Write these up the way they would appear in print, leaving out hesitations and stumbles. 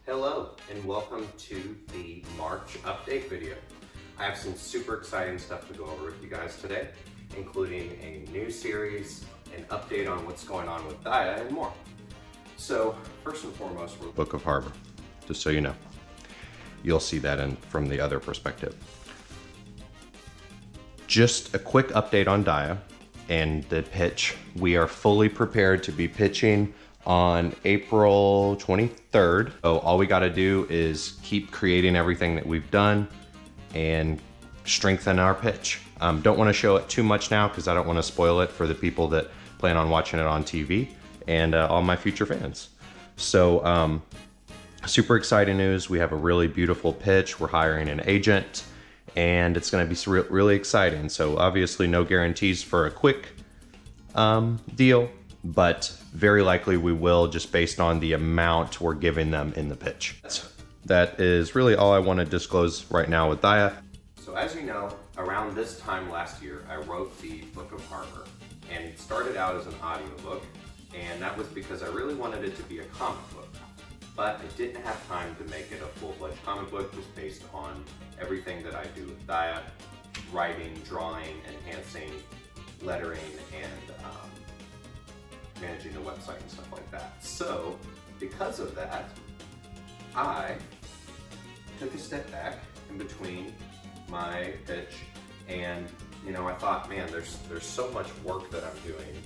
Hello and welcome to the March update video. I have some super exciting stuff to go over with you guys today, including a new series, an update on what's going on with Diya, and more. So first and foremost, we're Book of Harbor, just so you know. You'll see that from the other perspective. Just a quick update on Diya and the pitch. We are fully prepared to be pitching on April 23rd. So all we got to do is keep creating everything that we've done and strengthen our pitch. Don't want to show it too much now because I don't want to spoil it for the people that plan on watching it on TV and all my future fans. So super exciting news. We have a really beautiful pitch. We're hiring an agent and it's going to be really exciting. So obviously no guarantees for a quick deal, but very likely we will, just based on the amount we're giving them in the pitch. That is really all I want to disclose right now with Diya. So as you know, around this time last year, I wrote the Book of Harbor, and it started out as an audiobook, and that was because I really wanted it to be a comic book. But I didn't have time to make it a full-fledged comic book just based on everything that I do with Diya: writing, drawing, enhancing, lettering, and managing the website and stuff like that. So because of that, I took a step back in between my pitch, and I thought, man, there's so much work that I'm doing.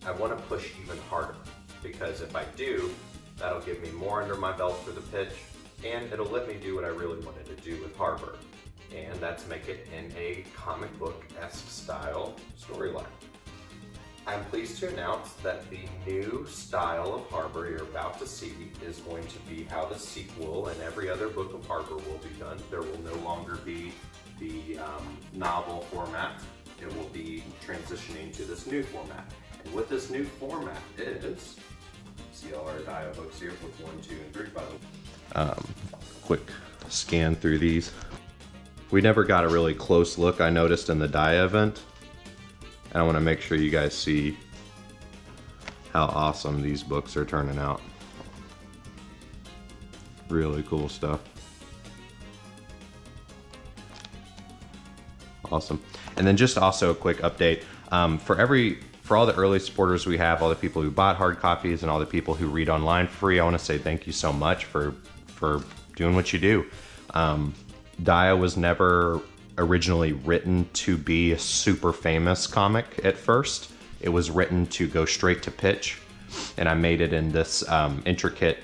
I want to push even harder, because if I do, that'll give me more under my belt for the pitch, and it'll let me do what I really wanted to do with Harbor, and that's make it in a comic book-esque style storyline. I'm pleased to announce that the new style of Harbor you're about to see is going to be how the sequel and every other Book of Harbor will be done. There will no longer be the novel format. It will be transitioning to this new format. And what this new format is, see all our Diya books here, book 1, 2, and 3, by the way. Quick scan through these. We never got a really close look, I noticed, in the Diya event. And I want to make sure you guys see how awesome these books are turning out. Really cool stuff. Awesome. And then just also a quick update. For all the early supporters we have, all the people who bought hard copies and all the people who read online for free, I want to say thank you so much for doing what you do. Diya was never originally written to be a super famous comic at first. It was written to go straight to pitch, and I made it in this intricate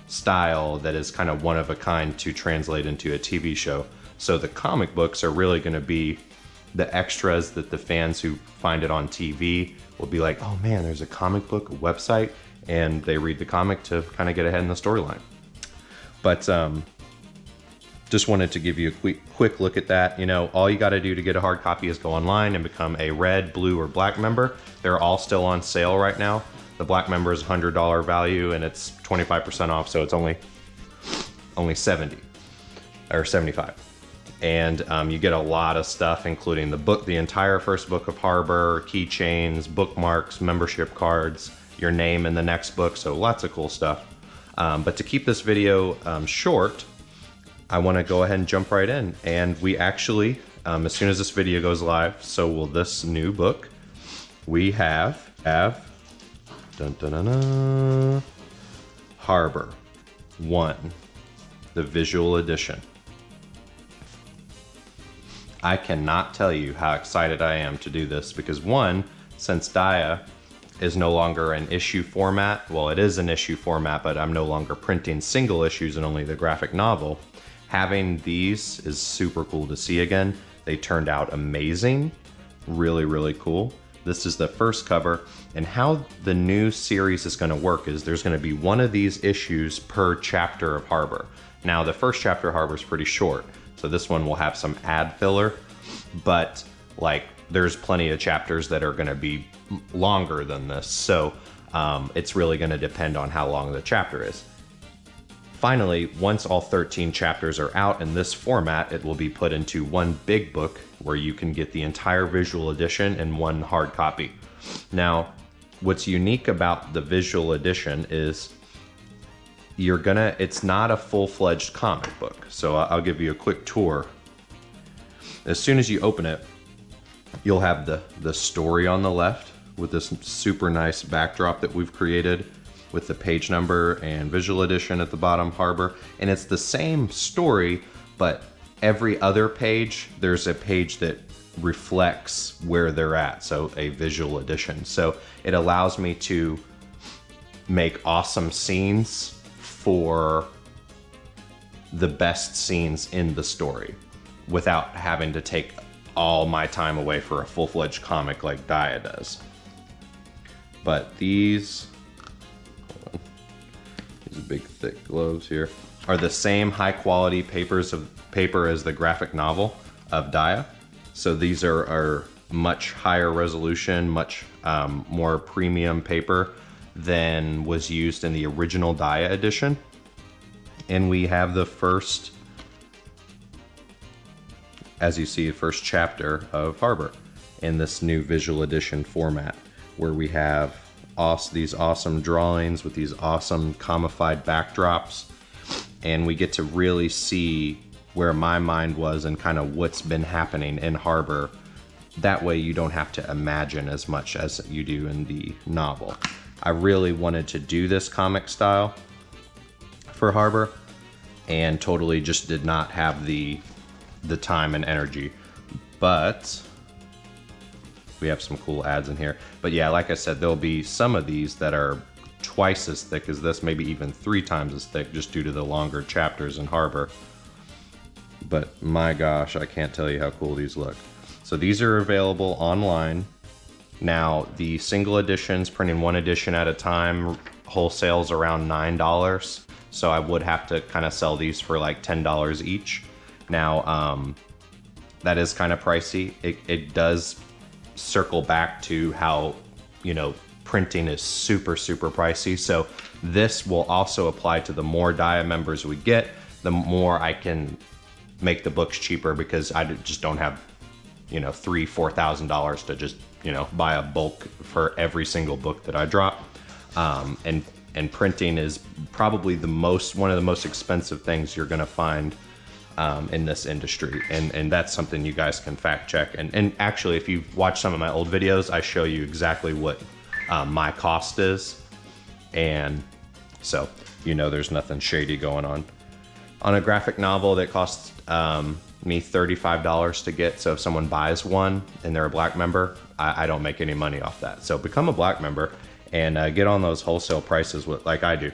style that is kind of one of a kind to translate into a TV show. So the comic books are really going to be the extras that the fans who find it on TV will be like, oh man, there's a comic book website, and they read the comic to kind of get ahead in the storyline. But just wanted to give you a quick look at that. All you got to do to get a hard copy is go online and become a red, blue, or black member. They're all still on sale right now. The black member is $100 value, and it's 25% off, so it's only 70 or 75. And you get a lot of stuff, including the entire first Book of Harbor, keychains, bookmarks, membership cards, your name in the next book, so lots of cool stuff. But to keep this video short, I want to go ahead and jump right in. And we actually, as soon as this video goes live, so will this new book. We have dun, dun, dun, dun, Harbor 1, the visual edition. I cannot tell you how excited I am to do this, because one, since Diya is no longer an issue format, well, it is an issue format, but I'm no longer printing single issues and only the graphic novel. Having these is super cool to see again. They turned out amazing. Really, really cool. This is the first cover, and how the new series is going to work is there's going to be one of these issues per chapter of Harbor. Now, the first chapter of Harbor is pretty short, so this one will have some ad filler, but there's plenty of chapters that are going to be longer than this, so it's really going to depend on how long the chapter is. Finally, once all 13 chapters are out in this format, it will be put into one big book where you can get the entire visual edition in one hard copy. Now, what's unique about the visual edition is it's not a full-fledged comic book. So I'll give you a quick tour. As soon as you open it, you'll have the story on the left with this super nice backdrop that we've created with the page number and visual edition at the bottom, Harbor. And it's the same story, but every other page, there's a page that reflects where they're at, so a visual edition. So it allows me to make awesome scenes for the best scenes in the story without having to take all my time away for a full-fledged comic like Diya does. But these big thick gloves here are the same high quality paper as the graphic novel of Diya. So these are much higher resolution, much more premium paper than was used in the original Diya edition. And we have the first, as you see, the first chapter of Harbor in this new visual edition format, where we have these awesome drawings with these awesome comified backdrops, and we get to really see where my mind was and kind of what's been happening in Harbor. That way you don't have to imagine as much as you do in the novel. I really wanted to do this comic style for Harbor and totally just did not have the time and energy, but we have some cool ads in here. But yeah, like I said, there'll be some of these that are twice as thick as this, maybe even 3 times as thick, just due to the longer chapters in Harbor. But my gosh, I can't tell you how cool these look. So these are available online. Now, the single editions, printing 1 edition at a time, wholesales around $9. So I would have to kind of sell these for like $10 each. Now, that is kind of pricey. It does circle back to how, printing is super pricey. So this will also apply to the more Diya members we get, the more I can make the books cheaper, because I just don't have $3,000-$4,000 to just buy a bulk for every single book that I drop. And printing is probably one of the most expensive things you're going to find in this industry, and that's something you guys can fact check. And actually, if you've watched some of my old videos, I show you exactly what my cost is, and so there's nothing shady going on. On a graphic novel that costs me $35 to get, so if someone buys one and they're a Black member, I don't make any money off that. So become a Black member and get on those wholesale prices like I do.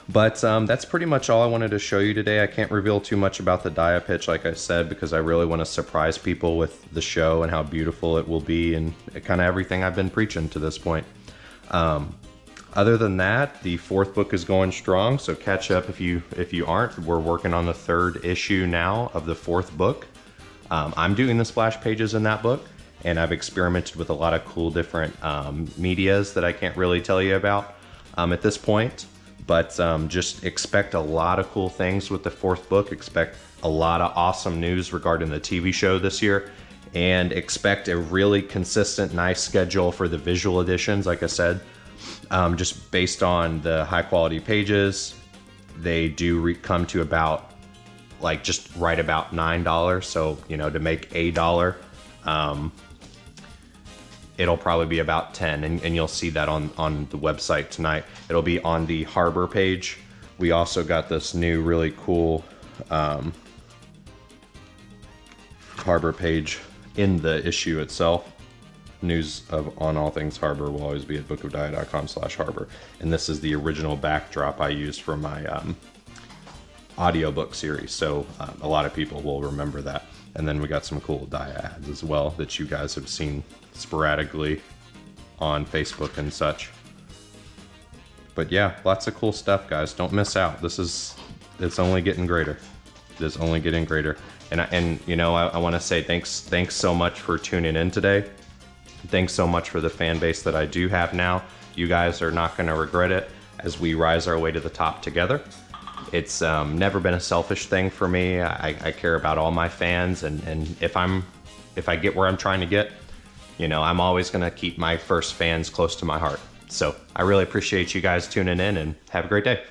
But that's pretty much all I wanted to show you today. I can't reveal too much about the Diya pitch, like I said, because I really want to surprise people with the show and how beautiful it will be, and kind of everything I've been preaching to this point. Other than that, the 4th book is going strong, so catch up if you aren't. We're working on the 3rd issue now of the 4th book. I'm doing the splash pages in that book, and I've experimented with a lot of cool different medias that I can't really tell you about at this point. But just expect a lot of cool things with the 4th book. Expect a lot of awesome news regarding the TV show this year. And expect a really consistent, nice schedule for the visual editions. Like I said, just based on the high quality pages, they do come to about, just right about $9. So, to make $1, it'll probably be about 10, and you'll see that on the website tonight. It'll be on the Harbor page. We also got this new really cool Harbor page in the issue itself. News on all things Harbor will always be at bookofdiya.com/harbor. And this is the original backdrop I used for my audiobook series. So a lot of people will remember that. And then we got some cool Diya ads as well that you guys have seen sporadically on Facebook and such. But yeah, lots of cool stuff, guys. Don't miss out. It's only getting greater. It's only getting greater. And I want to say thanks so much for tuning in today. Thanks so much for the fan base that I do have now. You guys are not going to regret it as we rise our way to the top together. It's never been a selfish thing for me. I care about all my fans, and if I get where I'm trying to get, I'm always gonna keep my first fans close to my heart. So I really appreciate you guys tuning in, and have a great day.